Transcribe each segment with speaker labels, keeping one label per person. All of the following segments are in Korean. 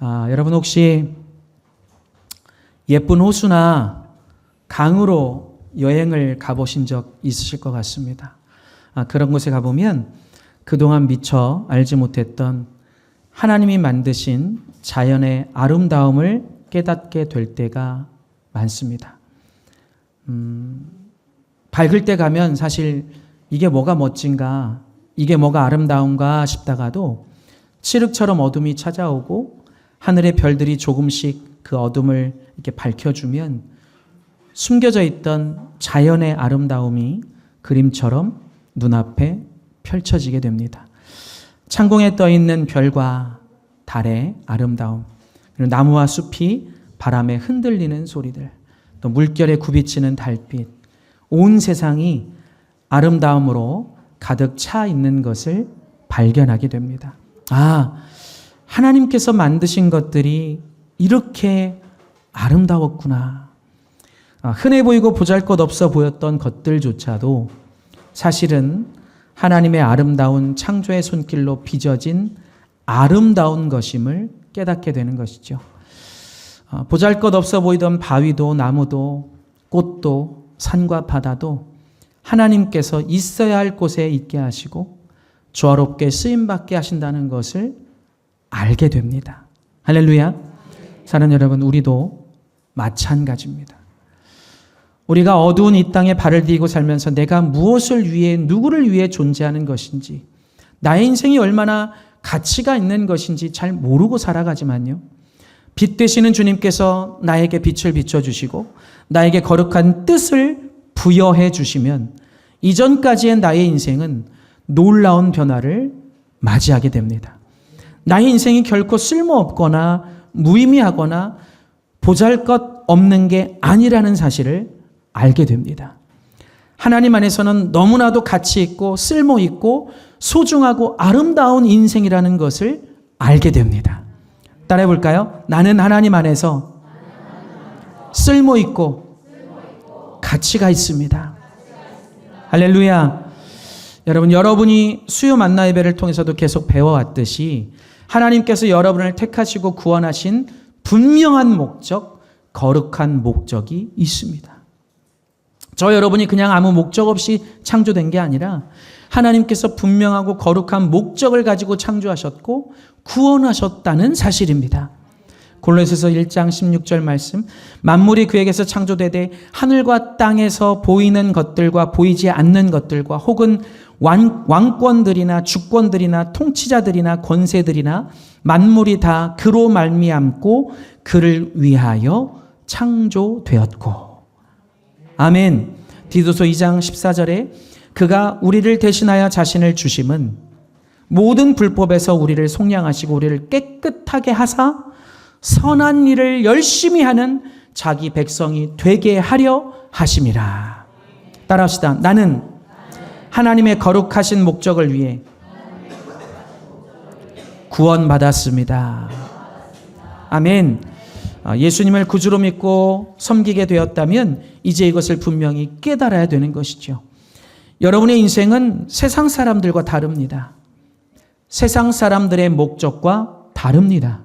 Speaker 1: 여러분 혹시 예쁜 호수나 강으로 여행을 가보신 적 있으실 것 같습니다. 그런 곳에 가보면 그동안 미처 알지 못했던 하나님이 만드신 자연의 아름다움을 깨닫게 될 때가 많습니다. 밝을 때 가면 사실 이게 뭐가 멋진가, 이게 뭐가 아름다운가 싶다가도 칠흑처럼 어둠이 찾아오고 하늘의 별들이 조금씩 그 어둠을 이렇게 밝혀주면 숨겨져 있던 자연의 아름다움이 그림처럼 눈앞에 펼쳐지게 됩니다. 창공에 떠 있는 별과 달의 아름다움, 그리고 나무와 숲이 바람에 흔들리는 소리들, 또 물결에 굽이치는 달빛, 온 세상이 아름다움으로 가득 차 있는 것을 발견하게 됩니다. 하나님께서 만드신 것들이 이렇게 아름다웠구나. 흔해 보이고 보잘것없어 보였던 것들조차도 사실은 하나님의 아름다운 창조의 손길로 빚어진 아름다운 것임을 깨닫게 되는 것이죠. 보잘것없어 보이던 바위도 나무도 꽃도 산과 바다도 하나님께서 있어야 할 곳에 있게 하시고 조화롭게 쓰임받게 하신다는 것을 알게 됩니다. 할렐루야. 사랑하는 여러분, 우리도 마찬가지입니다. 우리가 어두운 이 땅에 발을 디디고 살면서 내가 무엇을 위해, 누구를 위해 존재하는 것인지, 나의 인생이 얼마나 가치가 있는 것인지 잘 모르고 살아가지만요, 빛 되시는 주님께서 나에게 빛을 비춰주시고 나에게 거룩한 뜻을 부여해 주시면 이전까지의 나의 인생은 놀라운 변화를 맞이하게 됩니다. 나의 인생이 결코 쓸모없거나 무의미하거나 보잘것없는 게 아니라는 사실을 알게 됩니다. 하나님 안에서는 너무나도 가치 있고 쓸모 있고 소중하고 아름다운 인생이라는 것을 알게 됩니다. 따라해 볼까요? 나는 하나님 안에서 쓸모 있고 가치가 있습니다. 할렐루야. 여러분, 여러분이 수요 만나 예배를 통해서도 계속 배워왔듯이 하나님께서 여러분을 택하시고 구원하신 분명한 목적, 거룩한 목적이 있습니다. 저 여러분이 그냥 아무 목적 없이 창조된 게 아니라 하나님께서 분명하고 거룩한 목적을 가지고 창조하셨고 구원하셨다는 사실입니다. 골로새서 1장 16절 말씀, 만물이 그에게서 창조되되 하늘과 땅에서 보이는 것들과 보이지 않는 것들과 혹은 왕권들이나 주권들이나 통치자들이나 권세들이나 만물이 다 그로 말미암고 그를 위하여 창조되었고. 아멘. 디도서 2장 14절에 그가 우리를 대신하여 자신을 주심은 모든 불법에서 우리를 속량하시고 우리를 깨끗하게 하사 선한 일을 열심히 하는 자기 백성이 되게 하려 하심이라. 따라합시다. 나는 하나님의 거룩하신 목적을 위해 구원받았습니다. 아멘. 예수님을 구주로 믿고 섬기게 되었다면 이제 이것을 분명히 깨달아야 되는 것이죠. 여러분의 인생은 세상 사람들과 다릅니다. 세상 사람들의 목적과 다릅니다.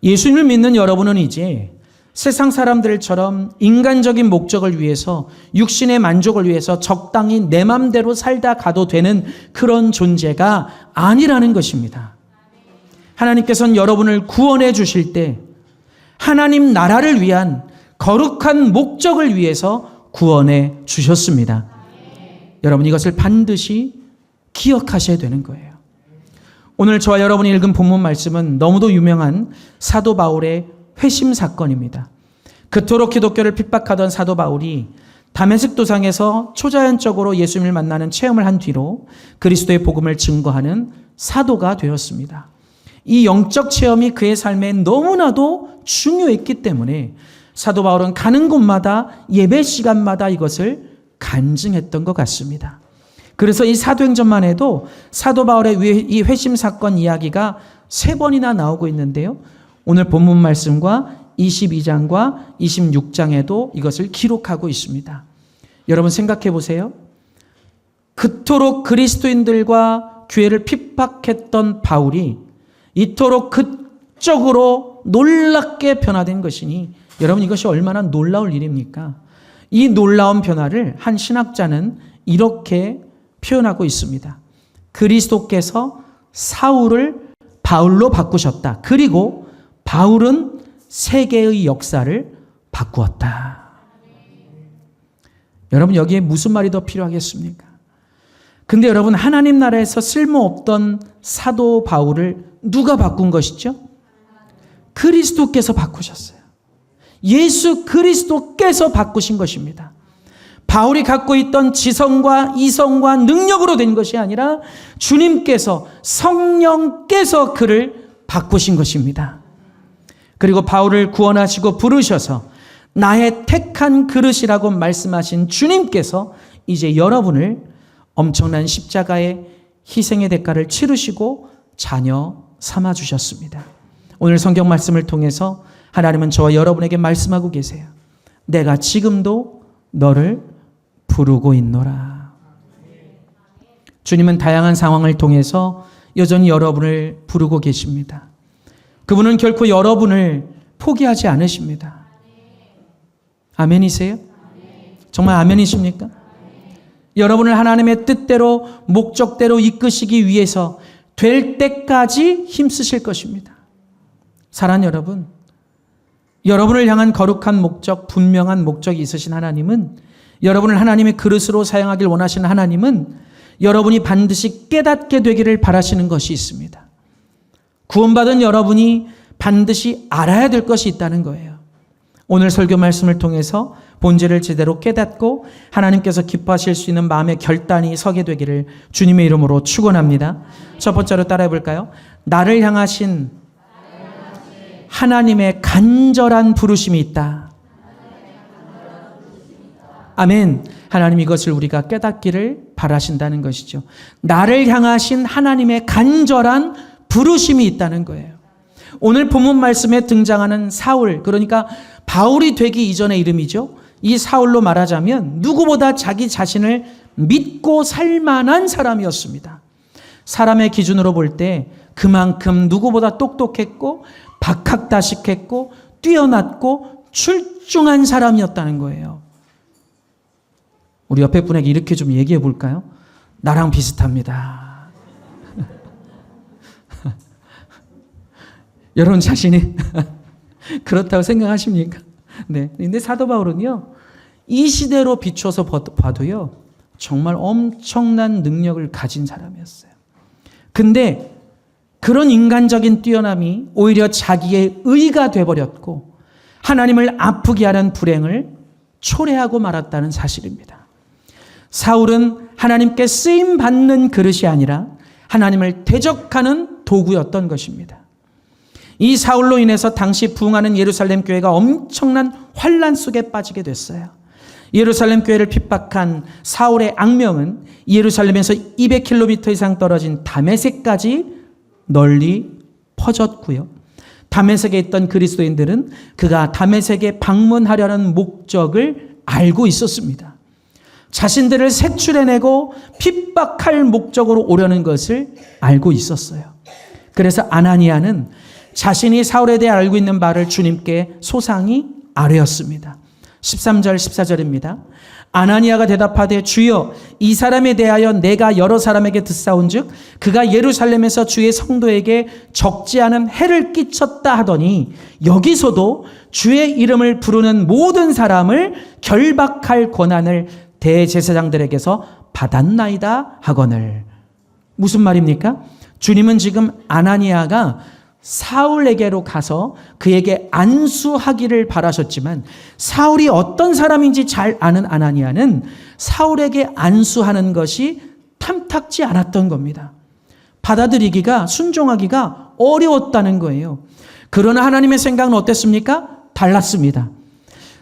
Speaker 1: 예수님을 믿는 여러분은 이제 세상 사람들처럼 인간적인 목적을 위해서, 육신의 만족을 위해서 적당히 내 맘대로 살다 가도 되는 그런 존재가 아니라는 것입니다. 하나님께서는 여러분을 구원해 주실 때 하나님 나라를 위한 거룩한 목적을 위해서 구원해 주셨습니다. 여러분, 이것을 반드시 기억하셔야 되는 거예요. 오늘 저와 여러분이 읽은 본문 말씀은 너무도 유명한 사도 바울의 회심 사건입니다. 그토록 기독교를 핍박하던 사도 바울이 다메섹 도상에서 초자연적으로 예수님을 만나는 체험을 한 뒤로 그리스도의 복음을 증거하는 사도가 되었습니다. 이 영적 체험이 그의 삶에 너무나도 중요했기 때문에 사도 바울은 가는 곳마다 예배 시간마다 이것을 간증했던 것 같습니다. 그래서 이 사도행전만 해도 사도 바울의 이 회심 사건 이야기가 3번이나 나오고 있는데요. 오늘 본문 말씀과 22장과 26장에도 이것을 기록하고 있습니다. 여러분 생각해 보세요. 그토록 그리스도인들과 교회를 핍박했던 바울이 이토록 극적으로 놀랍게 변화된 것이니 여러분 이것이 얼마나 놀라울 일입니까? 이 놀라운 변화를 한 신학자는 이렇게 표현하고 있습니다. 그리스도께서 사울을 바울로 바꾸셨다. 그리고 바울은 세계의 역사를 바꾸었다. 여러분 여기에 무슨 말이 더 필요하겠습니까? 근데 여러분 하나님 나라에서 쓸모없던 사도 바울을 누가 바꾼 것이죠? 그리스도께서 바꾸셨어요. 예수 그리스도께서 바꾸신 것입니다. 바울이 갖고 있던 지성과 이성과 능력으로 된 것이 아니라 주님께서 성령께서 그를 바꾸신 것입니다. 그리고 바울을 구원하시고 부르셔서 나의 택한 그릇이라고 말씀하신 주님께서 이제 여러분을 엄청난 십자가의 희생의 대가를 치르시고 자녀 삼아 주셨습니다. 오늘 성경 말씀을 통해서 하나님은 저와 여러분에게 말씀하고 계세요. 내가 지금도 너를 부르고 있노라. 주님은 다양한 상황을 통해서 여전히 여러분을 부르고 계십니다. 그분은 결코 여러분을 포기하지 않으십니다. 아멘이세요? 정말 아멘이십니까? 여러분을 하나님의 뜻대로 목적대로 이끄시기 위해서 될 때까지 힘쓰실 것입니다. 사랑하는 여러분, 여러분을 향한 거룩한 목적, 분명한 목적이 있으신 하나님은, 여러분을 하나님의 그릇으로 사용하길 원하시는 하나님은 여러분이 반드시 깨닫게 되기를 바라시는 것이 있습니다. 구원받은 여러분이 반드시 알아야 될 것이 있다는 거예요. 오늘 설교 말씀을 통해서 본질을 제대로 깨닫고 하나님께서 기뻐하실 수 있는 마음의 결단이 서게 되기를 주님의 이름으로 축원합니다. 첫 번째로 따라해 볼까요? 나를 향하신 하나님의 간절한 부르심이 있다. 아멘. 하나님 이것을 우리가 깨닫기를 바라신다는 것이죠. 나를 향하신 하나님의 간절한 부르심이 있다는 거예요. 오늘 본문 말씀에 등장하는 사울, 그러니까 바울이 되기 이전의 이름이죠. 이 사울로 말하자면 누구보다 자기 자신을 믿고 살 만한 사람이었습니다. 사람의 기준으로 볼 때 그만큼 누구보다 똑똑했고 박학다식했고 뛰어났고 출중한 사람이었다는 거예요. 우리 옆에 분에게 이렇게 좀 얘기해 볼까요? 나랑 비슷합니다. 여러분 자신이 그렇다고 생각하십니까? 네. 근데 사도 바울은요, 이 시대로 비춰서 봐도요, 정말 엄청난 능력을 가진 사람이었어요. 근데 그런 인간적인 뛰어남이 오히려 자기의 의가 되어버렸고 하나님을 아프게 하는 불행을 초래하고 말았다는 사실입니다. 사울은 하나님께 쓰임받는 그릇이 아니라 하나님을 대적하는 도구였던 것입니다. 이 사울로 인해서 당시 부흥하는 예루살렘 교회가 엄청난 환란 속에 빠지게 됐어요. 예루살렘 교회를 핍박한 사울의 악명은 예루살렘에서 200km 이상 떨어진 다메섹까지 널리 퍼졌고요. 다메섹에 있던 그리스도인들은 그가 다메섹에 방문하려는 목적을 알고 있었습니다. 자신들을 색출해내고 핍박할 목적으로 오려는 것을 알고 있었어요. 그래서 아나니아는 자신이 사울에 대해 알고 있는 바를 주님께 소상히 아뢰었습니다. 13절 14절입니다. 아나니아가 대답하되 주여 이 사람에 대하여 내가 여러 사람에게 듣사온즉 그가 예루살렘에서 주의 성도에게 적지 않은 해를 끼쳤다 하더니 여기서도 주의 이름을 부르는 모든 사람을 결박할 권한을 대제사장들에게서 받았나이다 하거늘. 무슨 말입니까? 주님은 지금 아나니아가 사울에게로 가서 그에게 안수하기를 바라셨지만 사울이 어떤 사람인지 잘 아는 아나니아는 사울에게 안수하는 것이 탐탁지 않았던 겁니다. 받아들이기가, 순종하기가 어려웠다는 거예요. 그러나 하나님의 생각은 어땠습니까? 달랐습니다.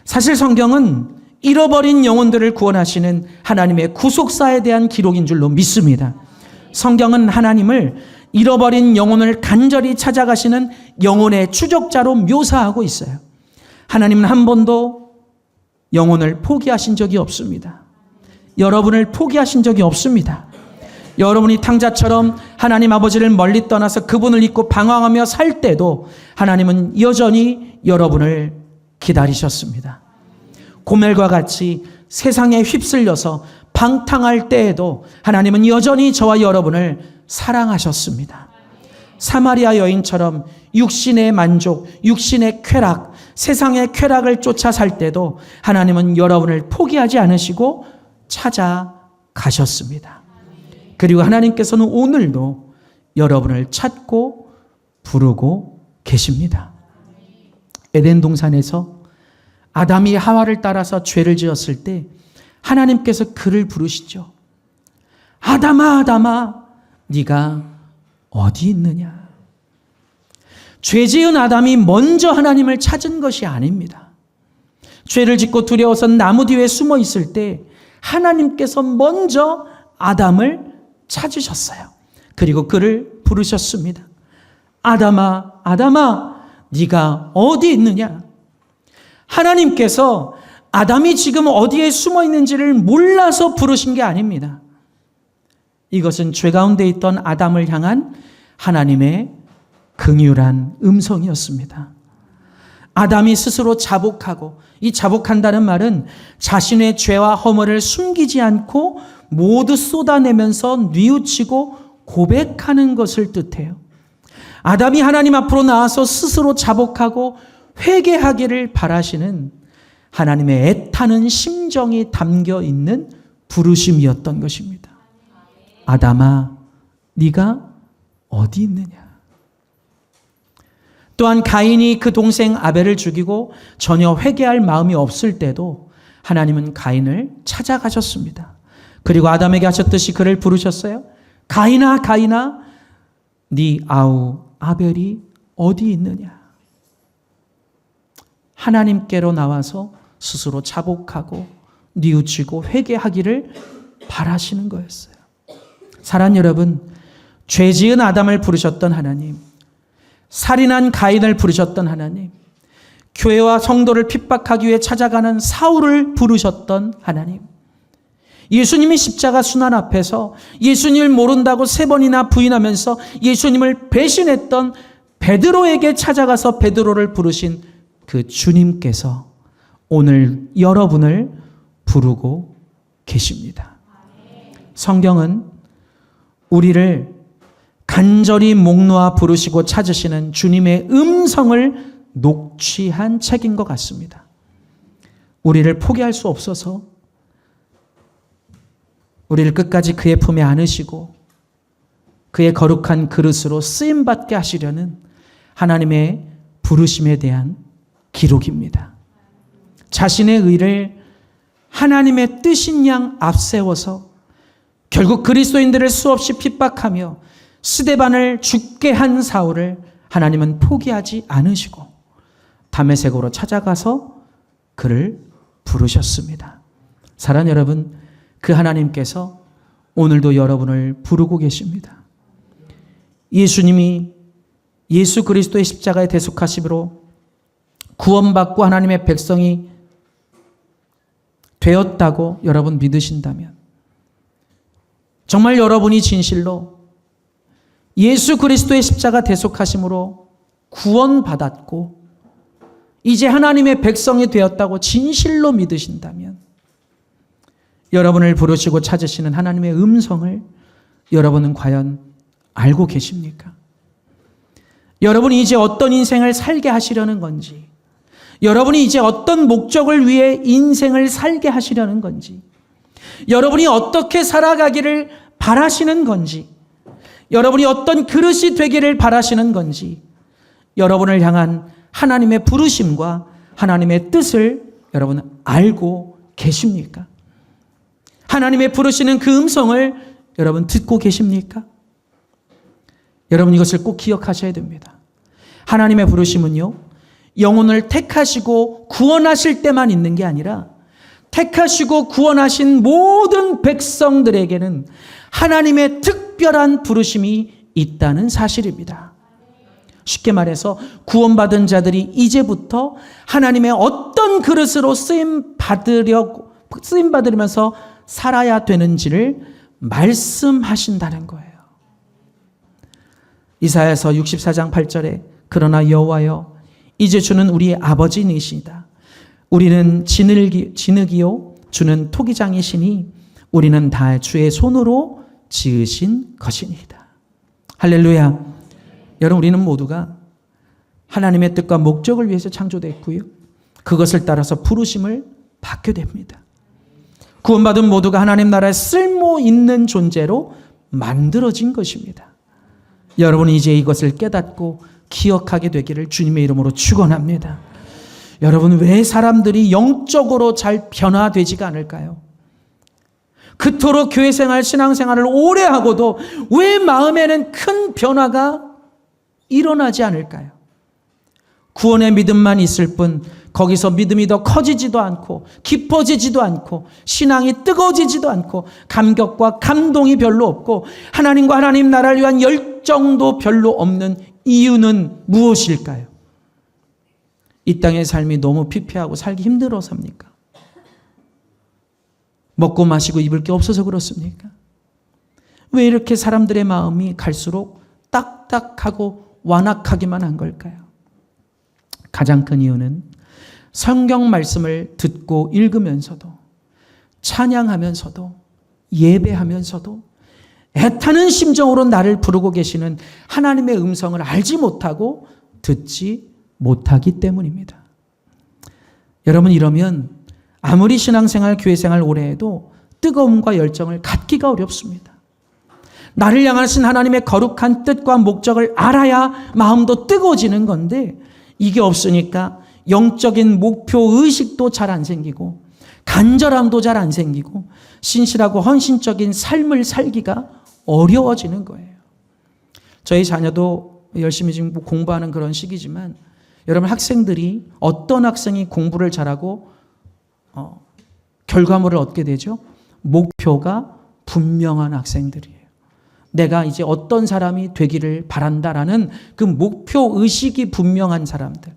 Speaker 1: 사실 성경은 잃어버린 영혼들을 구원하시는 하나님의 구속사에 대한 기록인 줄로 믿습니다. 성경은 하나님을 잃어버린 영혼을 간절히 찾아가시는 영혼의 추적자로 묘사하고 있어요. 하나님은 한 번도 영혼을 포기하신 적이 없습니다. 여러분을 포기하신 적이 없습니다. 여러분이 탕자처럼 하나님 아버지를 멀리 떠나서 그분을 잊고 방황하며 살 때도 하나님은 여전히 여러분을 기다리셨습니다. 고멜과 같이 세상에 휩쓸려서 방탕할 때에도 하나님은 여전히 저와 여러분을 사랑하셨습니다. 사마리아 여인처럼 육신의 만족, 육신의 쾌락, 세상의 쾌락을 쫓아 살 때도 하나님은 여러분을 포기하지 않으시고 찾아가셨습니다. 그리고 하나님께서는 오늘도 여러분을 찾고 부르고 계십니다. 에덴 동산에서 아담이 하와를 따라서 죄를 지었을 때 하나님께서 그를 부르시죠. 아담아, 아담아, 네가 어디 있느냐? 죄 지은 아담이 먼저 하나님을 찾은 것이 아닙니다. 죄를 짓고 두려워서 나무 뒤에 숨어 있을 때 하나님께서 먼저 아담을 찾으셨어요. 그리고 그를 부르셨습니다. 아담아, 아담아, 네가 어디 있느냐? 하나님께서 아담이 지금 어디에 숨어 있는지를 몰라서 부르신 게 아닙니다. 이것은 죄 가운데 있던 아담을 향한 하나님의 긍휼한 음성이었습니다. 아담이 스스로 자복하고, 이 자복한다는 말은 자신의 죄와 허물을 숨기지 않고 모두 쏟아내면서 뉘우치고 고백하는 것을 뜻해요. 아담이 하나님 앞으로 나와서 스스로 자복하고 회개하기를 바라시는 하나님의 애타는 심정이 담겨 있는 부르심이었던 것입니다. 아담아, 네가 어디 있느냐? 또한 가인이 그 동생 아벨을 죽이고 전혀 회개할 마음이 없을 때도 하나님은 가인을 찾아가셨습니다. 그리고 아담에게 하셨듯이 그를 부르셨어요. 가인아, 가인아, 네 아우 아벨이 어디 있느냐? 하나님께로 나와서 스스로 자복하고 뉘우치고 회개하기를 바라시는 거였어요. 사랑하는 여러분, 죄 지은 아담을 부르셨던 하나님, 살인한 가인을 부르셨던 하나님, 교회와 성도를 핍박하기 위해 찾아가는 사울을 부르셨던 하나님, 예수님이 십자가 순환 앞에서 예수님을 모른다고 3번이나 부인하면서 예수님을 배신했던 베드로에게 찾아가서 베드로를 부르신 그 주님께서 오늘 여러분을 부르고 계십니다. 성경은 우리를 간절히 목 놓아 부르시고 찾으시는 주님의 음성을 녹취한 책인 것 같습니다. 우리를 포기할 수 없어서 우리를 끝까지 그의 품에 안으시고 그의 거룩한 그릇으로 쓰임받게 하시려는 하나님의 부르심에 대한 기록입니다. 자신의 의를 하나님의 뜻인 양 앞세워서 결국 그리스도인들을 수없이 핍박하며 스데반을 죽게 한 사울을 하나님은 포기하지 않으시고 다메섹으로 찾아가서 그를 부르셨습니다. 사랑하는 여러분, 그 하나님께서 오늘도 여러분을 부르고 계십니다. 예수님이 예수 그리스도의 십자가의 대속하심으로 구원받고 하나님의 백성이 되었다고 여러분 믿으신다면, 정말 여러분이 진실로 예수 그리스도의 십자가 대속하심으로 구원받았고 이제 하나님의 백성이 되었다고 진실로 믿으신다면, 여러분을 부르시고 찾으시는 하나님의 음성을 여러분은 과연 알고 계십니까? 여러분이 이제 어떤 인생을 살게 하시려는 건지, 여러분이 이제 어떤 목적을 위해 인생을 살게 하시려는 건지, 여러분이 어떻게 살아가기를 바라시는 건지, 여러분이 어떤 그릇이 되기를 바라시는 건지, 여러분을 향한 하나님의 부르심과 하나님의 뜻을 여러분 알고 계십니까? 하나님의 부르시는 그 음성을 여러분 듣고 계십니까? 여러분 이것을 꼭 기억하셔야 됩니다. 하나님의 부르심은요, 영혼을 택하시고 구원하실 때만 있는 게 아니라 택하시고 구원하신 모든 백성들에게는 하나님의 특별한 부르심이 있다는 사실입니다. 쉽게 말해서 구원받은 자들이 이제부터 하나님의 어떤 그릇으로 쓰임 받으면서 살아야 되는지를 말씀하신다는 거예요. 이사야서 64장 8절에 그러나 여호와여 이제 주는 우리의 아버지이시다. 우리는 진흙이요 주는 토기장이시니 우리는 다 주의 손으로 지으신 것이니이다. 할렐루야. 여러분, 우리는 모두가 하나님의 뜻과 목적을 위해서 창조됐고요, 그것을 따라서 부르심을 받게 됩니다. 구원받은 모두가 하나님 나라에 쓸모 있는 존재로 만들어진 것입니다. 여러분이 이제 이것을 깨닫고 기억하게 되기를 주님의 이름으로 축원합니다. 여러분, 왜 사람들이 영적으로 잘 변화되지가 않을까요? 그토록 교회생활, 신앙생활을 오래 하고도 왜 마음에는 큰 변화가 일어나지 않을까요? 구원의 믿음만 있을 뿐 거기서 믿음이 더 커지지도 않고 깊어지지도 않고 신앙이 뜨거워지지도 않고 감격과 감동이 별로 없고 하나님과 하나님 나라를 위한 열정도 별로 없는 이유는 무엇일까요? 이 땅의 삶이 너무 피폐하고 살기 힘들어서입니까? 먹고 마시고 입을 게 없어서 그렇습니까? 왜 이렇게 사람들의 마음이 갈수록 딱딱하고 완악하기만 한 걸까요? 가장 큰 이유는 성경 말씀을 듣고 읽으면서도 찬양하면서도 예배하면서도 애타는 심정으로 나를 부르고 계시는 하나님의 음성을 알지 못하고 듣지 못하기 때문입니다. 여러분, 이러면 아무리 신앙생활, 교회생활 오래 해도 뜨거움과 열정을 갖기가 어렵습니다. 나를 향하신 하나님의 거룩한 뜻과 목적을 알아야 마음도 뜨거워지는 건데 이게 없으니까 영적인 목표 의식도 잘 안 생기고 간절함도 잘 안 생기고 신실하고 헌신적인 삶을 살기가 어려워지는 거예요. 저희 자녀도 열심히 지금 공부하는 그런 시기지만 여러분, 학생들이 어떤 학생이 공부를 잘하고 결과물을 얻게 되죠? 목표가 분명한 학생들이에요. 내가 이제 어떤 사람이 되기를 바란다라는 그 목표 의식이 분명한 사람들.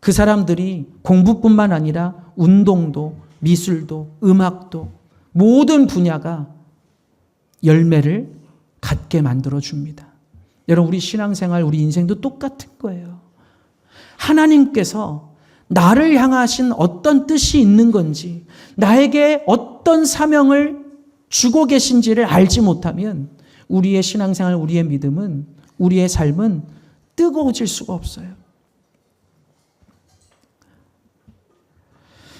Speaker 1: 그 사람들이 공부뿐만 아니라 운동도, 미술도, 음악도 모든 분야가 열매를 갖게 만들어줍니다. 여러분, 우리 신앙생활, 우리 인생도 똑같은 거예요. 하나님께서 나를 향하신 어떤 뜻이 있는 건지, 나에게 어떤 사명을 주고 계신지를 알지 못하면 우리의 신앙생활, 우리의 믿음은, 우리의 삶은 뜨거워질 수가 없어요.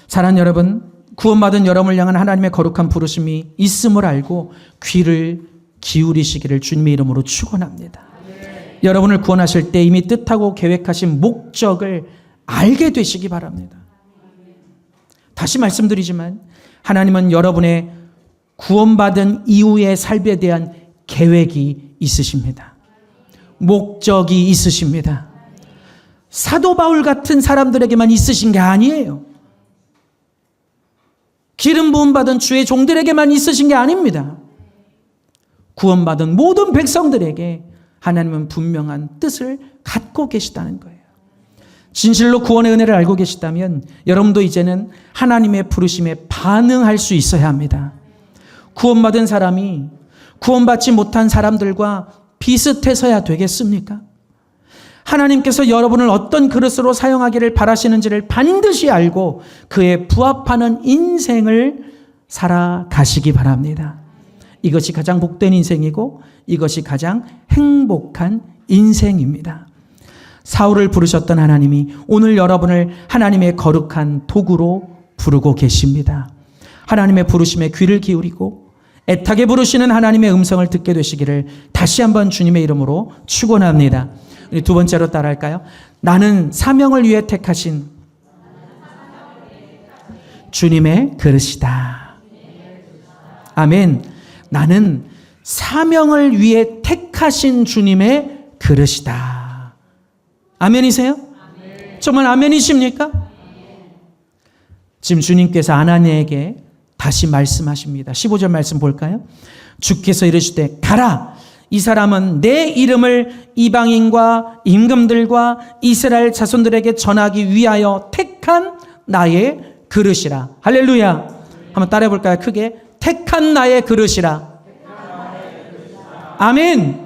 Speaker 1: 사랑하는 여러분, 구원받은 여러분을 향한 하나님의 거룩한 부르심이 있음을 알고 귀를 기울이시기를 주님의 이름으로 축원합니다. 여러분을 구원하실 때 이미 뜻하고 계획하신 목적을 알게 되시기 바랍니다. 다시 말씀드리지만 하나님은 여러분의 구원받은 이후의 삶에 대한 계획이 있으십니다. 목적이 있으십니다. 사도 바울 같은 사람들에게만 있으신 게 아니에요. 기름 부음 받은 주의 종들에게만 있으신 게 아닙니다. 구원받은 모든 백성들에게 하나님은 분명한 뜻을 갖고 계시다는 거예요. 진실로 구원의 은혜를 알고 계시다면 여러분도 이제는 하나님의 부르심에 반응할 수 있어야 합니다. 구원받은 사람이 구원받지 못한 사람들과 비슷해서야 되겠습니까? 하나님께서 여러분을 어떤 그릇으로 사용하기를 바라시는지를 반드시 알고 그에 부합하는 인생을 살아가시기 바랍니다. 이것이 가장 복된 인생이고 이것이 가장 행복한 인생입니다. 사울을 부르셨던 하나님이 오늘 여러분을 하나님의 거룩한 도구로 부르고 계십니다. 하나님의 부르심에 귀를 기울이고 애타게 부르시는 하나님의 음성을 듣게 되시기를 다시 한번 주님의 이름으로 축원합니다. 우리 두 번째로 따라할까요? 나는 사명을 위해 택하신 주님의 그릇이다. 아멘. 나는 사명을 위해 택하신 주님의 그릇이다. 아멘이세요? 아멘. 정말 아멘이십니까? 아멘. 지금 주님께서 아나니에게 다시 말씀하십니다. 15절 말씀 볼까요? 주께서 이르시되 가라. 이 사람은 내 이름을 이방인과 임금들과 이스라엘 자손들에게 전하기 위하여 택한 나의 그릇이라. 할렐루야. 한번 따라해 볼까요? 크게. 택한 나의 그릇이라. 아멘.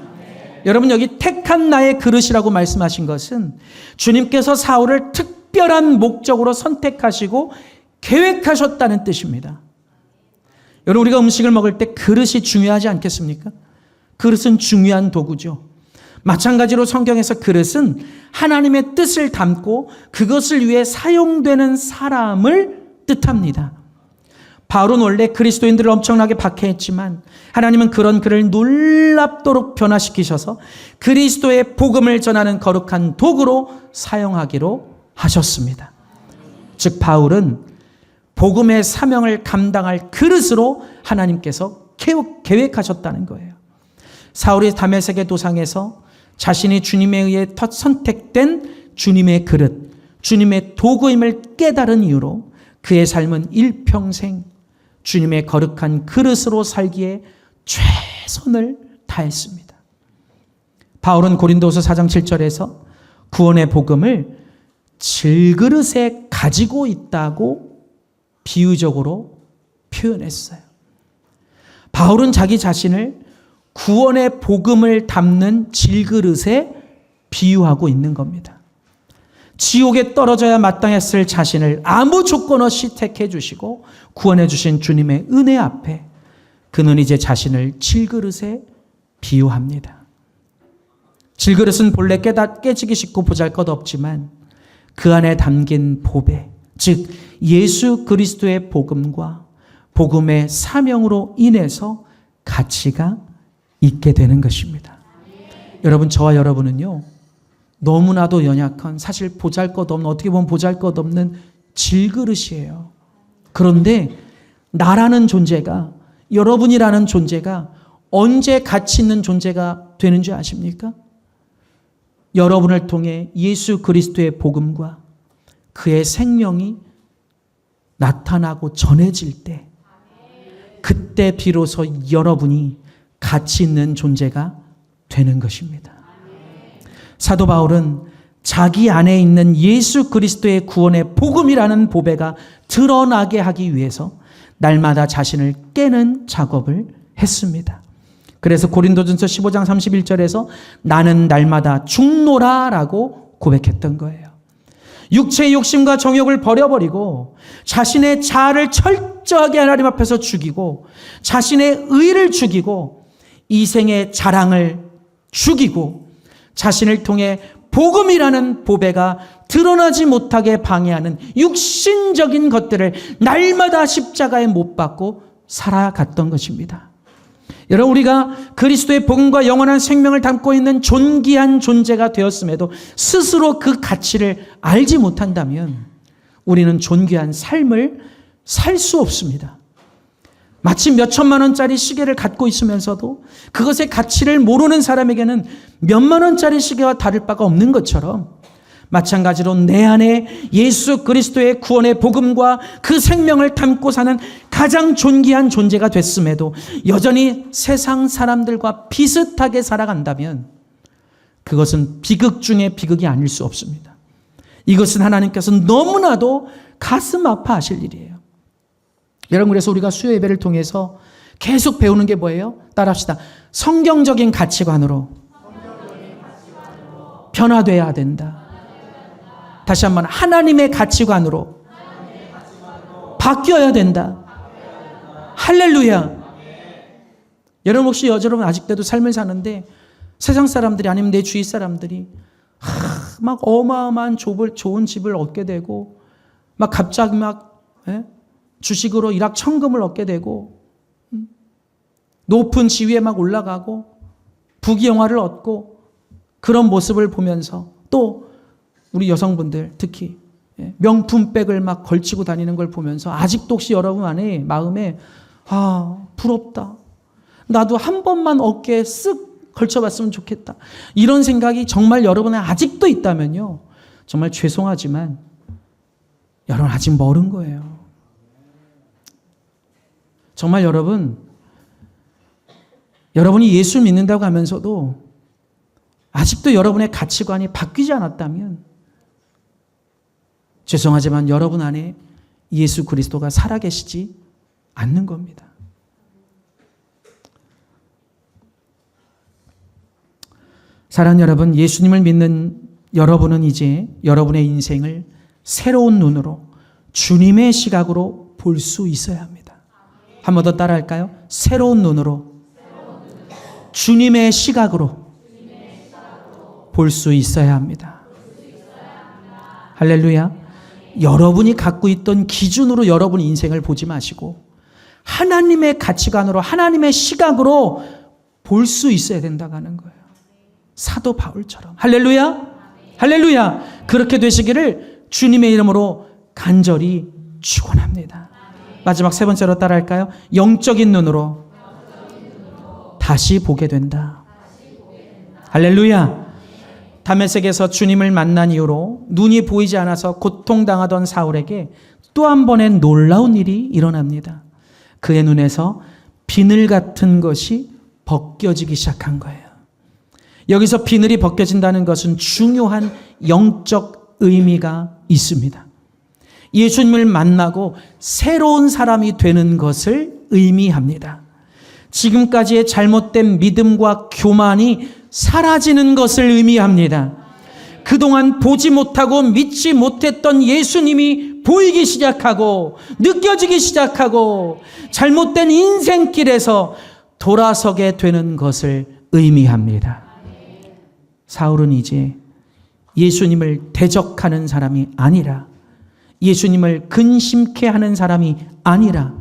Speaker 1: 여러분, 여기 택한 나의 그릇이라고 말씀하신 것은 주님께서 사울을 특별한 목적으로 선택하시고 계획하셨다는 뜻입니다. 여러분, 우리가 음식을 먹을 때 그릇이 중요하지 않겠습니까? 그릇은 중요한 도구죠. 마찬가지로 성경에서 그릇은 하나님의 뜻을 담고 그것을 위해 사용되는 사람을 뜻합니다. 바울은 원래 그리스도인들을 엄청나게 박해했지만 하나님은 그런 그를 놀랍도록 변화시키셔서 그리스도의 복음을 전하는 거룩한 도구로 사용하기로 하셨습니다. 즉 바울은 복음의 사명을 감당할 그릇으로 하나님께서 계획하셨다는 거예요. 사울이 다메섹의 도상에서 자신이 주님에 의해 선택된 주님의 그릇, 주님의 도구임을 깨달은 이유로 그의 삶은 일평생 주님의 거룩한 그릇으로 살기에 최선을 다했습니다. 바울은 고린도서 4장 7절에서 구원의 복음을 질그릇에 가지고 있다고 비유적으로 표현했어요. 바울은 자기 자신을 구원의 복음을 담는 질그릇에 비유하고 있는 겁니다. 지옥에 떨어져야 마땅했을 자신을 아무 조건 없이 택해 주시고 구원해 주신 주님의 은혜 앞에 그는 이제 자신을 질그릇에 비유합니다. 질그릇은 본래 깨지기 쉽고 보잘것없지만 그 안에 담긴 보배, 즉 예수 그리스도의 복음과 복음의 사명으로 인해서 가치가 있게 되는 것입니다. 여러분, 저와 여러분은요, 너무나도 연약한, 사실 보잘것없는, 어떻게 보면 보잘것없는 질그릇이에요. 그런데 나라는 존재가, 여러분이라는 존재가 언제 가치 있는 존재가 되는 줄 아십니까? 여러분을 통해 예수 그리스도의 복음과 그의 생명이 나타나고 전해질 때, 그때 비로소 여러분이 가치 있는 존재가 되는 것입니다. 사도 바울은 자기 안에 있는 예수 그리스도의 구원의 복음이라는 보배가 드러나게 하기 위해서 날마다 자신을 깨는 작업을 했습니다. 그래서 고린도전서 15장 31절에서 나는 날마다 죽노라 라고 고백했던 거예요. 육체의 욕심과 정욕을 버려버리고 자신의 자아를 철저하게 하나님 앞에서 죽이고 자신의 의를 죽이고 이생의 자랑을 죽이고 자신을 통해 복음이라는 보배가 드러나지 못하게 방해하는 육신적인 것들을 날마다 십자가에 못 박고 살아갔던 것입니다. 여러분, 우리가 그리스도의 복음과 영원한 생명을 담고 있는 존귀한 존재가 되었음에도 스스로 그 가치를 알지 못한다면 우리는 존귀한 삶을 살 수 없습니다. 마치 몇 천만 원짜리 시계를 갖고 있으면서도 그것의 가치를 모르는 사람에게는 몇만 원짜리 시계와 다를 바가 없는 것처럼 마찬가지로 내 안에 예수 그리스도의 구원의 복음과 그 생명을 담고 사는 가장 존귀한 존재가 됐음에도 여전히 세상 사람들과 비슷하게 살아간다면 그것은 비극 중에 비극이 아닐 수 없습니다. 이것은 하나님께서 너무나도 가슴 아파하실 일이에요. 여러분, 그래서 우리가 수요 예배를 통해서 계속 배우는 게 뭐예요? 따라합시다. 성경적인 가치관으로 변화돼야 된다. 다시 한번 하나님의 가치관으로 바뀌어야 된다. 할렐루야. 여러분, 혹시 여러분 아직도 삶을 사는데 세상 사람들이 아니면 내 주위 사람들이 막 어마어마한 좋은 집을 얻게 되고 막 갑자기 막 주식으로 일확천금을 얻게 되고 높은 지위에 막 올라가고 부귀영화를 얻고 그런 모습을 보면서 또 우리 여성분들 특히 명품백을 막 걸치고 다니는 걸 보면서 아직도 혹시 여러분 안에 마음에 부럽다. 나도 한 번만 어깨에 쓱 걸쳐봤으면 좋겠다. 이런 생각이 정말 여러분에 아직도 있다면요. 정말 죄송하지만 여러분 아직 멀은 거예요. 정말 여러분이 예수 믿는다고 하면서도 아직도 여러분의 가치관이 바뀌지 않았다면 죄송하지만 여러분 안에 예수 그리스도가 살아계시지 않는 겁니다. 사랑하는 여러분, 예수님을 믿는 여러분은 이제 여러분의 인생을 새로운 눈으로 주님의 시각으로 볼 수 있어야 합니다. 한 번 더 따라할까요? 새로운 눈으로 주님의 시각으로 볼 수 있어야 합니다. 할렐루야. 여러분이 갖고 있던 기준으로 여러분 인생을 보지 마시고 하나님의 가치관으로 하나님의 시각으로 볼 수 있어야 된다고 하는 거예요. 사도 바울처럼. 할렐루야. 할렐루야. 그렇게 되시기를 주님의 이름으로 간절히 축원합니다. 마지막 세 번째로 따라할까요? 영적인 눈으로 다시 보게 된다. 할렐루야. 다메섹에서 주님을 만난 이후로 눈이 보이지 않아서 고통당하던 사울에게 또 한 번의 놀라운 일이 일어납니다. 그의 눈에서 비늘 같은 것이 벗겨지기 시작한 거예요. 여기서 비늘이 벗겨진다는 것은 중요한 영적 의미가 있습니다. 예수님을 만나고 새로운 사람이 되는 것을 의미합니다. 지금까지의 잘못된 믿음과 교만이 사라지는 것을 의미합니다. 그동안 보지 못하고 믿지 못했던 예수님이 보이기 시작하고 느껴지기 시작하고 잘못된 인생길에서 돌아서게 되는 것을 의미합니다. 사울은 이제 예수님을 대적하는 사람이 아니라 예수님을 근심케 하는 사람이 아니라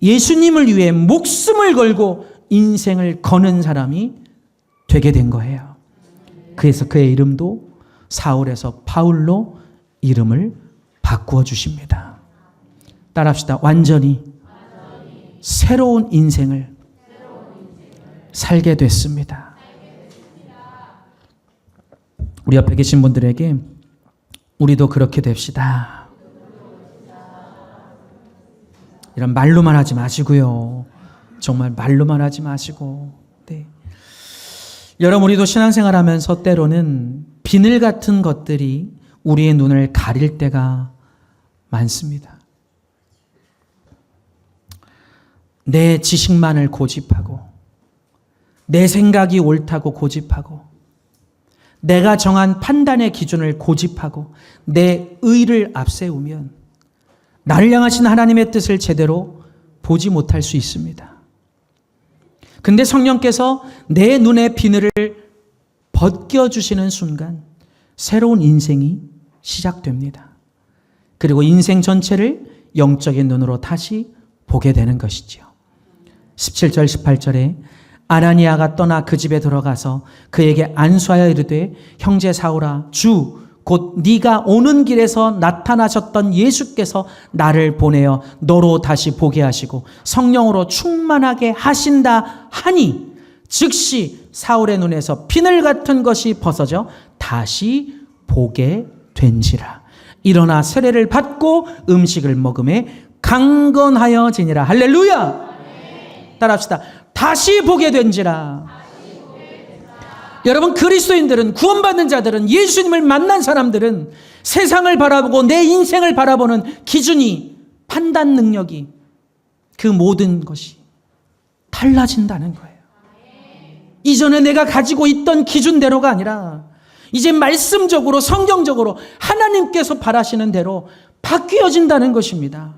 Speaker 1: 예수님을 위해 목숨을 걸고 인생을 거는 사람이 되게 된 거예요. 그래서 그의 이름도 사울에서 바울로 이름을 바꾸어 주십니다. 따라합시다. 완전히 새로운 인생을 살게 됐습니다. 우리 옆에 계신 분들에게 우리도 그렇게 됩시다. 이런 말로만 하지 마시고요. 정말 말로만 하지 마시고. 네. 여러분, 우리도 신앙생활하면서 때로는 비늘 같은 것들이 우리의 눈을 가릴 때가 많습니다. 내 지식만을 고집하고 내 생각이 옳다고 고집하고 내가 정한 판단의 기준을 고집하고 내 의를 앞세우면 나를 향하신 하나님의 뜻을 제대로 보지 못할 수 있습니다. 근데 성령께서 내 눈의 비늘을 벗겨주시는 순간 새로운 인생이 시작됩니다. 그리고 인생 전체를 영적인 눈으로 다시 보게 되는 것이죠. 17절 18절에 아나니아가 떠나 그 집에 들어가서 그에게 안수하여 이르되 형제 사울아 주 곧 네가 오는 길에서 나타나셨던 예수께서 나를 보내어 너로 다시 보게 하시고 성령으로 충만하게 하신다 하니 즉시 사울의 눈에서 비늘 같은 것이 벗어져 다시 보게 된지라. 일어나 세례를 받고 음식을 먹음에 강건하여지니라. 할렐루야. 따라합시다. 다시 보게 된지라. 여러분, 그리스도인들은, 구원받는 자들은, 예수님을 만난 사람들은 세상을 바라보고 내 인생을 바라보는 기준이, 판단 능력이, 그 모든 것이 달라진다는 거예요. 이전에 내가 가지고 있던 기준대로가 아니라 이제 말씀적으로 성경적으로 하나님께서 바라시는 대로 바뀌어진다는 것입니다.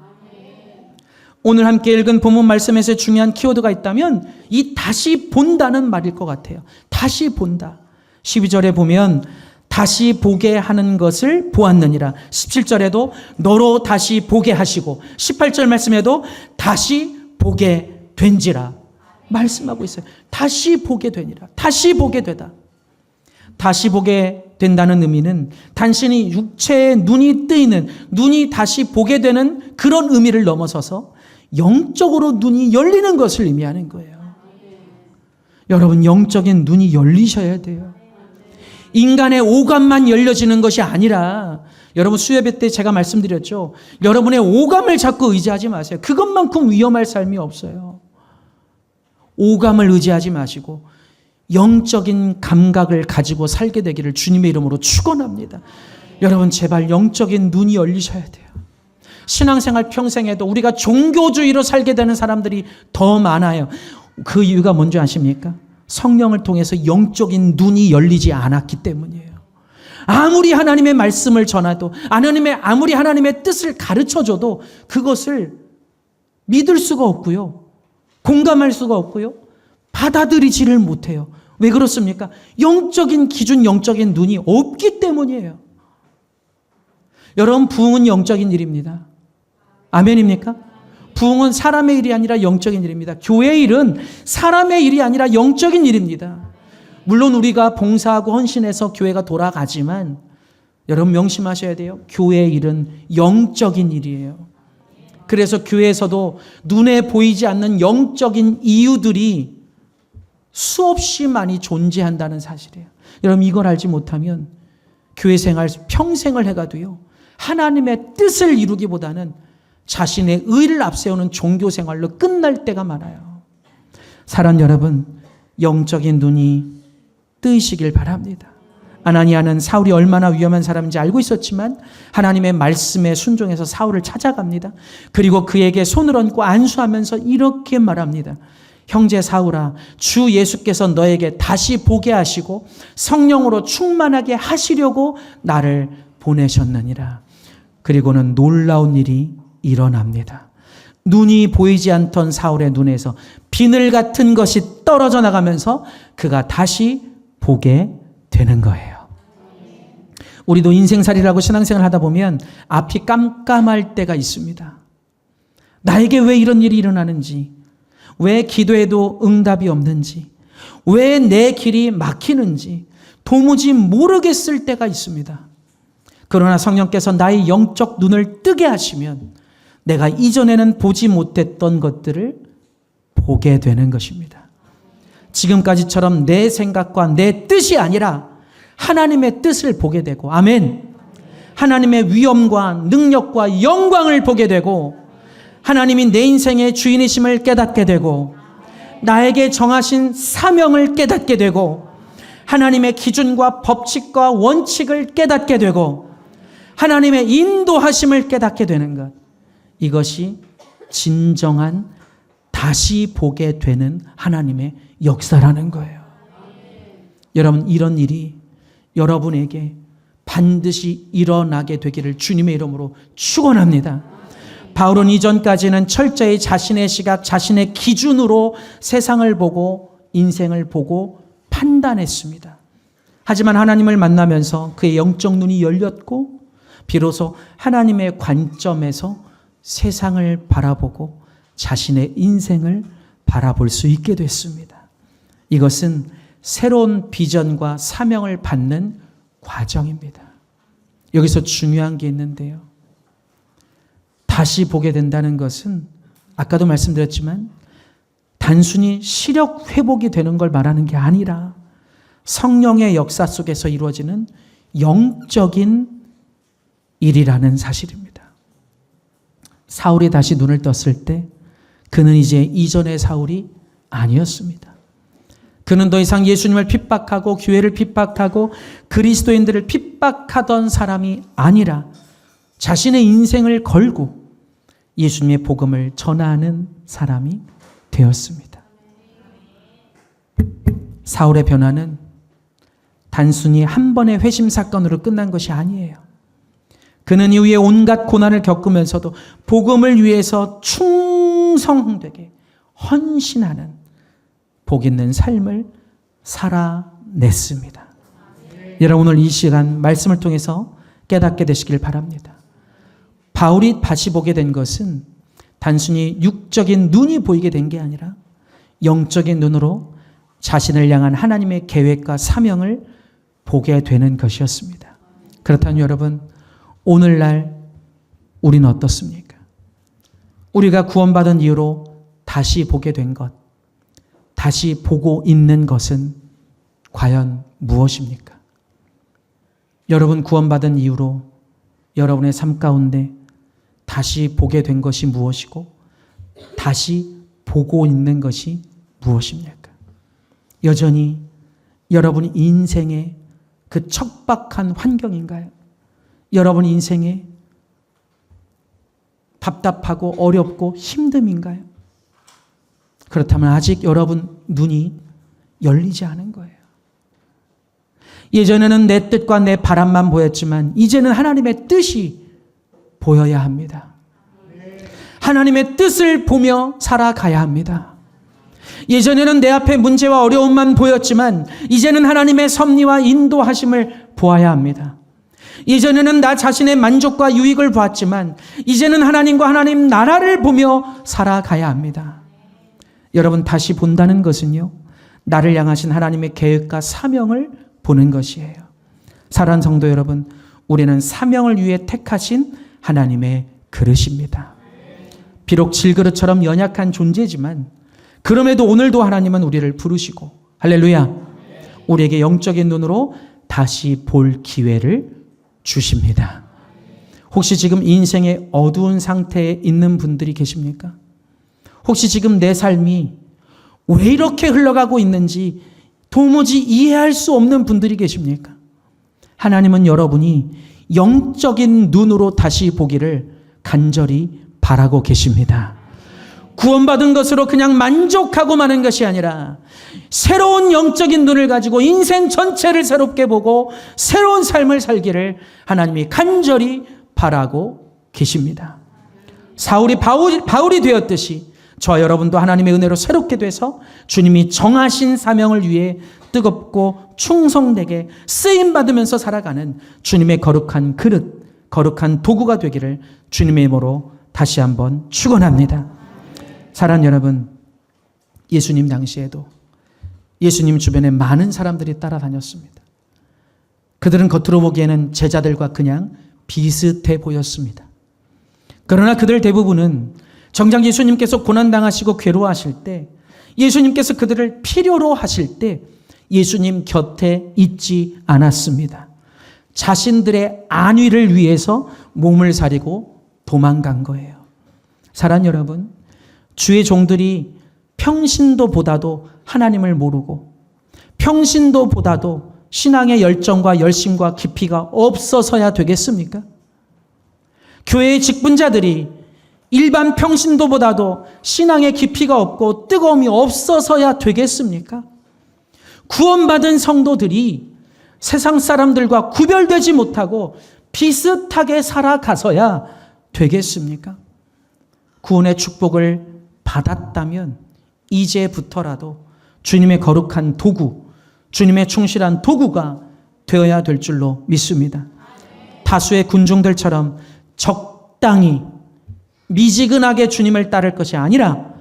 Speaker 1: 오늘 함께 읽은 본문 말씀에서 중요한 키워드가 있다면 이 다시 본다는 말일 것 같아요. 다시 본다. 12절에 보면 다시 보게 하는 것을 보았느니라. 17절에도 너로 다시 보게 하시고 18절 말씀에도 다시 보게 된지라 말씀하고 있어요. 다시 보게 되니라. 다시 보게 되다. 다시 보게 된다는 의미는 단순히 육체의 눈이 뜨이는, 눈이 다시 보게 되는 그런 의미를 넘어서서 영적으로 눈이 열리는 것을 의미하는 거예요. 여러분, 영적인 눈이 열리셔야 돼요. 인간의 오감만 열려지는 것이 아니라, 여러분 수요예배 때 제가 말씀드렸죠. 여러분의 오감을 자꾸 의지하지 마세요. 그것만큼 위험할 삶이 없어요. 오감을 의지하지 마시고 영적인 감각을 가지고 살게 되기를 주님의 이름으로 축원합니다. 여러분, 제발 영적인 눈이 열리셔야 돼요. 신앙생활 평생에도 우리가 종교주의로 살게 되는 사람들이 더 많아요. 그 이유가 뭔지 아십니까? 성령을 통해서 영적인 눈이 열리지 않았기 때문이에요. 아무리 하나님의 말씀을 전해도, 아무리 하나님의 뜻을 가르쳐줘도 그것을 믿을 수가 없고요. 공감할 수가 없고요. 받아들이지를 못해요. 왜 그렇습니까? 영적인 기준, 영적인 눈이 없기 때문이에요. 여러분, 부흥은 영적인 일입니다. 아멘입니까? 부흥은 사람의 일이 아니라 영적인 일입니다. 교회의 일은 사람의 일이 아니라 영적인 일입니다. 물론 우리가 봉사하고 헌신해서 교회가 돌아가지만 여러분 명심하셔야 돼요. 교회의 일은 영적인 일이에요. 그래서 교회에서도 눈에 보이지 않는 영적인 이유들이 수없이 많이 존재한다는 사실이에요. 여러분 이걸 알지 못하면 교회 생활 평생을 해가도요, 하나님의 뜻을 이루기보다는 자신의 의를 앞세우는 종교 생활로 끝날 때가 많아요. 사랑 여러분, 영적인 눈이 뜨이시길 바랍니다. 아나니아는 사울이 얼마나 위험한 사람인지 알고 있었지만 하나님의 말씀에 순종해서 사울을 찾아갑니다. 그리고 그에게 손을 얹고 안수하면서 이렇게 말합니다. 형제 사울아, 주 예수께서 너에게 다시 보게 하시고 성령으로 충만하게 하시려고 나를 보내셨느니라. 그리고는 놀라운 일이 일어납니다. 눈이 보이지 않던 사울의 눈에서 비늘 같은 것이 떨어져 나가면서 그가 다시 보게 되는 거예요. 우리도 인생살이라고 신앙생활을 하다 보면 앞이 깜깜할 때가 있습니다. 나에게 왜 이런 일이 일어나는지, 왜 기도해도 응답이 없는지, 왜 내 길이 막히는지 도무지 모르겠을 때가 있습니다. 그러나 성령께서 나의 영적 눈을 뜨게 하시면 내가 이전에는 보지 못했던 것들을 보게 되는 것입니다. 지금까지처럼 내 생각과 내 뜻이 아니라 하나님의 뜻을 보게 되고, 아멘. 하나님의 위엄과 능력과 영광을 보게 되고, 하나님이 내 인생의 주인이심을 깨닫게 되고, 나에게 정하신 사명을 깨닫게 되고, 하나님의 기준과 법칙과 원칙을 깨닫게 되고, 하나님의 인도하심을 깨닫게 되는 것, 이것이 진정한 다시 보게 되는 하나님의 역사라는 거예요. 여러분, 이런 일이 여러분에게 반드시 일어나게 되기를 주님의 이름으로 축원합니다. 바울은 이전까지는 철저히 자신의 시각, 자신의 기준으로 세상을 보고 인생을 보고 판단했습니다. 하지만 하나님을 만나면서 그의 영적 눈이 열렸고 비로소 하나님의 관점에서 세상을 바라보고 자신의 인생을 바라볼 수 있게 됐습니다. 이것은 새로운 비전과 사명을 받는 과정입니다. 여기서 중요한 게 있는데요. 다시 보게 된다는 것은 아까도 말씀드렸지만 단순히 시력 회복이 되는 걸 말하는 게 아니라 성령의 역사 속에서 이루어지는 영적인 일이라는 사실입니다. 사울이 다시 눈을 떴을 때 그는 이제 이전의 사울이 아니었습니다. 그는 더 이상 예수님을 핍박하고 교회를 핍박하고 그리스도인들을 핍박하던 사람이 아니라 자신의 인생을 걸고 예수님의 복음을 전하는 사람이 되었습니다. 사울의 변화는 단순히 한 번의 회심 사건으로 끝난 것이 아니에요. 그는 이후에 온갖 고난을 겪으면서도 복음을 위해서 충성되게 헌신하는 복 있는 삶을 살아냈습니다. 여러분, 오늘 이 시간 말씀을 통해서 깨닫게 되시길 바랍니다. 바울이 다시 보게 된 것은 단순히 육적인 눈이 보이게 된 게 아니라 영적인 눈으로 자신을 향한 하나님의 계획과 사명을 보게 되는 것이었습니다. 그렇다면 여러분, 오늘날 우리는 어떻습니까? 우리가 구원받은 이후로 다시 보게 된 것, 다시 보고 있는 것은 과연 무엇입니까? 여러분 구원받은 이후로 여러분의 삶 가운데 다시 보게 된 것이 무엇이고 다시 보고 있는 것이 무엇입니까? 여전히 여러분 인생의 그 척박한 환경인가요? 여러분 인생에 답답하고 어렵고 힘듦인가요? 그렇다면 아직 여러분 눈이 열리지 않은 거예요. 예전에는 내 뜻과 내 바람만 보였지만 이제는 하나님의 뜻이 보여야 합니다. 하나님의 뜻을 보며 살아가야 합니다. 예전에는 내 앞에 문제와 어려움만 보였지만 이제는 하나님의 섭리와 인도하심을 보아야 합니다. 예전에는 나 자신의 만족과 유익을 보았지만 이제는 하나님과 하나님 나라를 보며 살아가야 합니다. 여러분, 다시 본다는 것은요, 나를 향하신 하나님의 계획과 사명을 보는 것이에요. 사랑하는 성도 여러분, 우리는 사명을 위해 택하신 하나님의 그릇입니다. 비록 질그릇처럼 연약한 존재지만 그럼에도 오늘도 하나님은 우리를 부르시고, 할렐루야, 우리에게 영적인 눈으로 다시 볼 기회를 주십니다. 혹시 지금 인생의 어두운 상태에 있는 분들이 계십니까? 혹시 지금 내 삶이 왜 이렇게 흘러가고 있는지 도무지 이해할 수 없는 분들이 계십니까? 하나님은 여러분이 영적인 눈으로 다시 보기를 간절히 바라고 계십니다. 구원받은 것으로 그냥 만족하고 마는 것이 아니라 새로운 영적인 눈을 가지고 인생 전체를 새롭게 보고 새로운 삶을 살기를 하나님이 간절히 바라고 계십니다. 사울이 바울이 되었듯이 저와 여러분도 하나님의 은혜로 새롭게 돼서 주님이 정하신 사명을 위해 뜨겁고 충성되게 쓰임받으면서 살아가는 주님의 거룩한 그릇, 거룩한 도구가 되기를 주님의 이름으로 다시 한번 축원합니다. 사랑하는 여러분, 예수님 당시에도 예수님 주변에 많은 사람들이 따라다녔습니다. 그들은 겉으로 보기에는 제자들과 그냥 비슷해 보였습니다. 그러나 그들 대부분은 정작 예수님께서 고난당하시고 괴로워하실 때, 예수님께서 그들을 필요로 하실 때 예수님 곁에 있지 않았습니다. 자신들의 안위를 위해서 몸을 사리고 도망간 거예요. 사랑하는 여러분, 주의 종들이 평신도보다도 하나님을 모르고 평신도보다도 신앙의 열정과 열심과 깊이가 없어서야 되겠습니까? 교회의 직분자들이 일반 평신도보다도 신앙의 깊이가 없고 뜨거움이 없어서야 되겠습니까? 구원받은 성도들이 세상 사람들과 구별되지 못하고 비슷하게 살아가서야 되겠습니까? 구원의 축복을 받았다면 이제부터라도 주님의 거룩한 도구, 주님의 충실한 도구가 되어야 될 줄로 믿습니다. 다수의 군중들처럼 적당히 미지근하게 주님을 따를 것이 아니라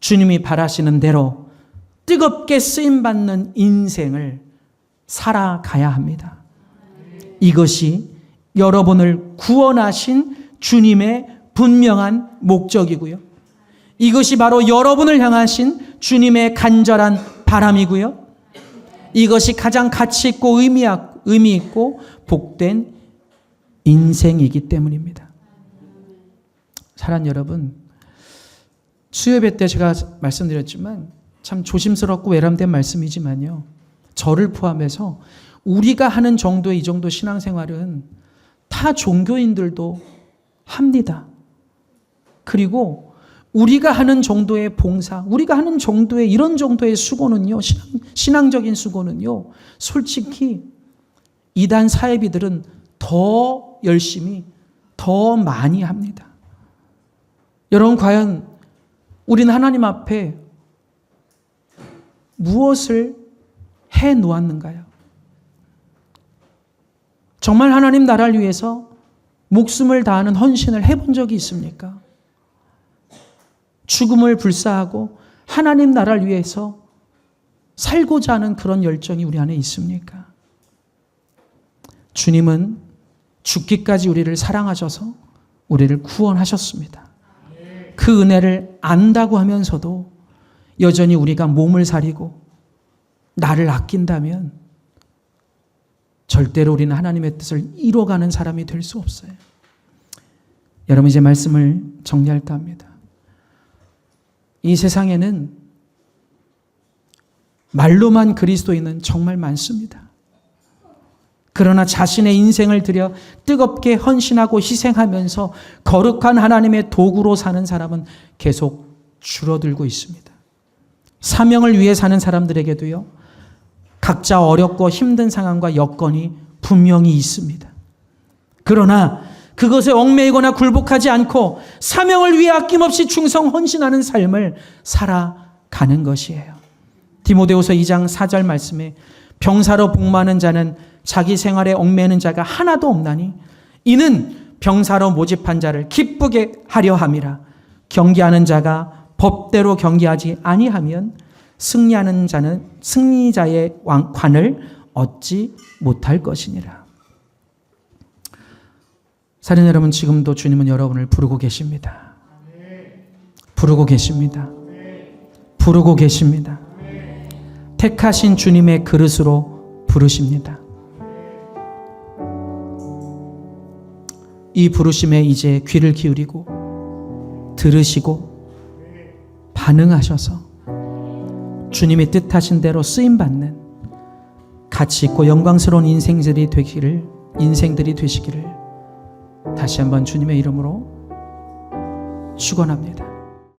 Speaker 1: 주님이 바라시는 대로 뜨겁게 쓰임받는 인생을 살아가야 합니다. 이것이 여러분을 구원하신 주님의 분명한 목적이고요. 이것이 바로 여러분을 향하신 주님의 간절한 바람이고요. 이것이 가장 가치 있고 의미 있고 복된 인생이기 때문입니다. 사랑하는 여러분, 수요예배 때 제가 말씀드렸지만 참 조심스럽고 외람된 말씀이지만요, 저를 포함해서 우리가 하는 정도의 이 정도 신앙생활은 타 종교인들도 합니다. 그리고 우리가 하는 정도의 봉사, 우리가 하는 정도의 이런 정도의 수고는요, 신앙적인 수고는요, 솔직히 이단 사회비들은 더 열심히, 더 많이 합니다. 여러분, 과연 우리는 하나님 앞에 무엇을 해 놓았는가요? 정말 하나님 나라를 위해서 목숨을 다하는 헌신을 해본 적이 있습니까? 죽음을 불사하고 하나님 나라를 위해서 살고자 하는 그런 열정이 우리 안에 있습니까? 주님은 죽기까지 우리를 사랑하셔서 우리를 구원하셨습니다. 그 은혜를 안다고 하면서도 여전히 우리가 몸을 사리고 나를 아낀다면 절대로 우리는 하나님의 뜻을 이뤄가는 사람이 될 수 없어요. 여러분, 이제 말씀을 정리할까 합니다. 이 세상에는 말로만 그리스도인은 정말 많습니다. 그러나 자신의 인생을 들여 뜨겁게 헌신하고 희생하면서 거룩한 하나님의 도구로 사는 사람은 계속 줄어들고 있습니다. 사명을 위해 사는 사람들에게도요, 각자 어렵고 힘든 상황과 여건이 분명히 있습니다. 그러나 그것에 얽매이거나 굴복하지 않고 사명을 위해 아낌없이 충성 헌신하는 삶을 살아가는 것이에요. 디모데후서 2장 4절 말씀에 병사로 복무하는 자는 자기 생활에 얽매이는 자가 하나도 없나니 이는 병사로 모집한 자를 기쁘게 하려 함이라. 경계하는 자가 법대로 경계하지 아니하면 승리하는 자는 승리자의 관을 얻지 못할 것이니라. 사랑하는 여러분, 지금도 주님은 여러분을 부르고 계십니다. 부르고 계십니다. 부르고 계십니다. 택하신 주님의 그릇으로 부르십니다. 이 부르심에 이제 귀를 기울이고 들으시고 반응하셔서 주님이 뜻하신 대로 쓰임받는 가치 있고 영광스러운 인생들이 되시기를 다시 한번 주님의 이름으로 축원합니다.